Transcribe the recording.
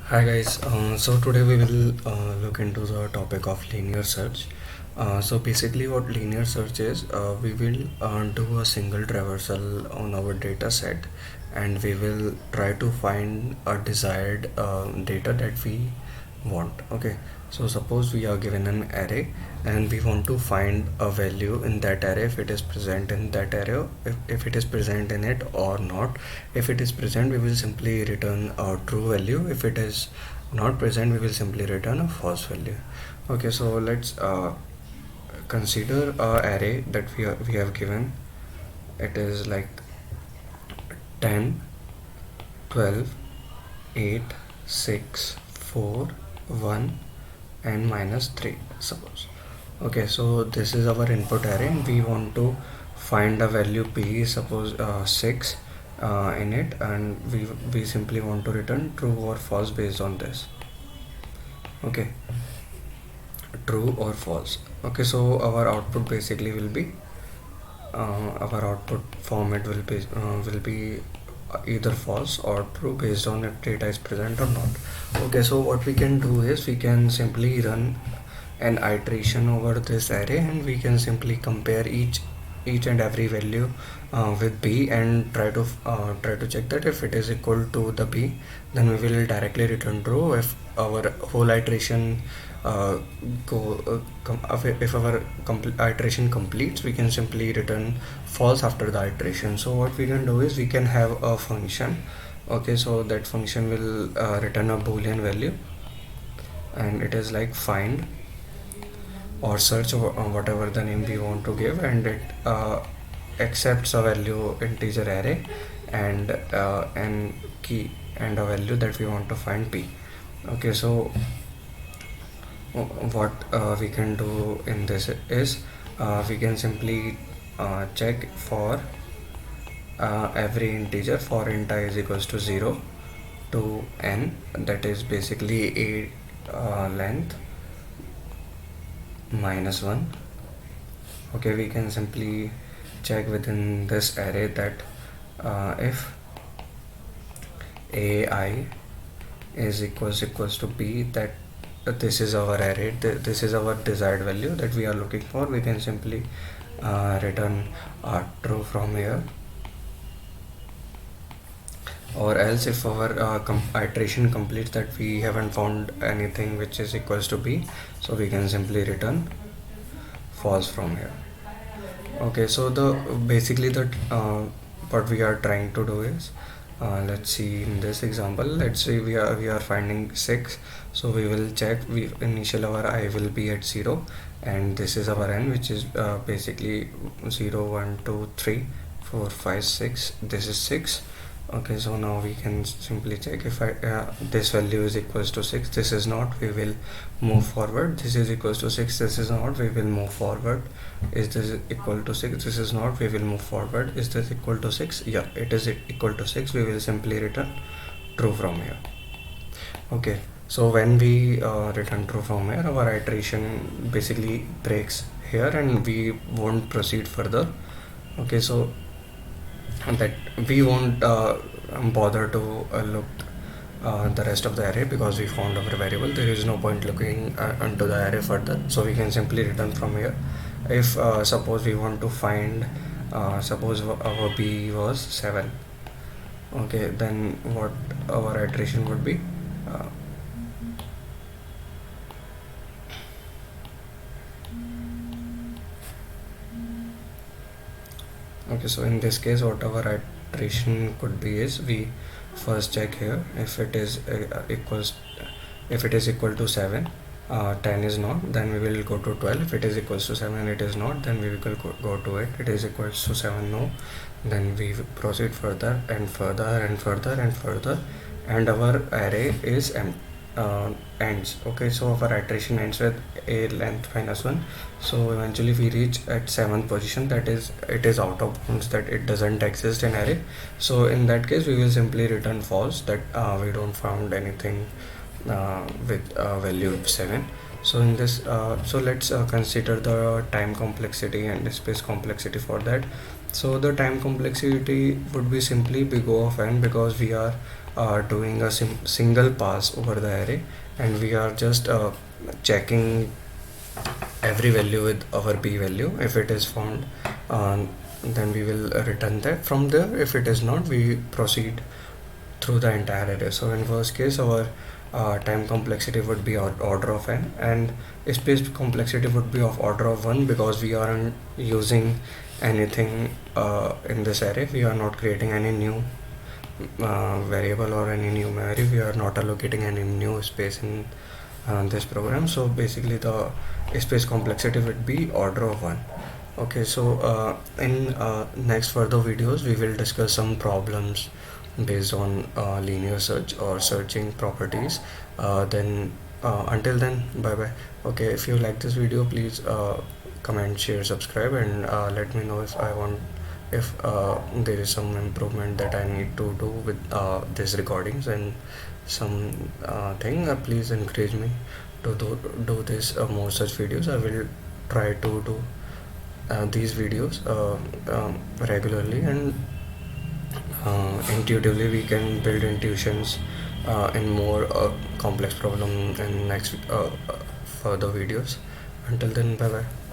Hi guys, so today we will look into the topic of linear search. So basically what linear search is, we will do a single traversal on our data set and we will try to find a desired data that we want. Okay, so suppose we are given an array and we want to find a value in that array, if it is present in that array, if it is present in it or not. If it is present, we will simply return a true value. If it is not present, we will simply return a false value. Okay, so let's consider a array that we have given. It is like 10, 12, 8, 6, 4, 1 and -3, suppose. Okay, so this is our input array and we want to find a value p, suppose 6 in it, and we simply want to return true or false based on this. Okay, true or false. Okay, so our output basically will be our output format will be either false or true based on if data is present or not. Okay, so what we can do is we can simply run an iteration over this array and we can simply compare each and every value with b and try to check that if it is equal to the b, then we will directly return true. If our whole iteration if our iteration completes, we can simply return false after the iteration. So what we can do is we can have a function. Okay, so that function will return a boolean value and it is like find or search or whatever the name we want to give, and it accepts a value integer array and key and a value that we want to find p. Okay, so what we can do in this is we can simply check for every integer for int I is equals to 0 to n, that is basically a length -1. Okay, we can simply check within this array that if ai is equals to b, that this is our array, this is our desired value that we are looking for. We can simply return true from here, or else if our iteration completes that we haven't found anything which is equals to b, so we can simply return false from here. Okay, so the basically the what we are trying to do is let's see in this example, let's say we are finding 6, so we will check, we initial our I will be at 0 and this is our n, which is basically 0 1 2 3 4 5 6, this is 6. Okay, so now we can simply check if this value is equals to 6, this is not, we will move forward. This is equals to 6, this is not, we will move forward. Is this equal to 6, this is not, we will move forward. Is this equal to 6? Yeah, it is equal to 6, we will simply return true from here. Okay, so when we return true from here, our iteration basically breaks here and we won't proceed further. Okay, so that we won't bother to look the rest of the array because we found our variable. There is no point looking into the array further, so we can simply return from here. If suppose we want to find suppose our b was 7, okay, then what our iteration would be, okay, so in this case what our iteration could be is we first check here if it is equal to 7, 10 is not, then we will go to 12. If it is equals to 7, it is not, then we will go to it. It is equals to 7, no, then we proceed further and further and further and further, and our array is ends. Okay, so our iteration ends with a length -1, so eventually we reach at 7th position, that is it is out of bounds, that it doesn't exist in array. So in that case we will simply return false, that we don't found anything with value 7. So in this so let's consider the time complexity and the space complexity for that. So the time complexity would be simply big O of n, because we are doing a single pass over the array, and we are just checking every value with our p value. If it is found, then we will return that. From there, if it is not, we proceed through the entire array. So in worst case, our time complexity would be order of n, and space complexity would be of order of 1, because we aren't using anything in this array. We are not creating any new variable or any new memory. We are not allocating any new space in this program. So basically the space complexity would be order of 1. Okay, so in next further videos we will discuss some problems based on linear search or searching properties. Then until then, bye bye. Okay, if you like this video, please comment, share, subscribe, and let me know if there is some improvement that I need to do with these recordings and some thing. Please encourage me to do this more such videos. I will try to do these videos regularly, and intuitively we can build intuitions in more complex problem in next further videos. Until then, bye bye.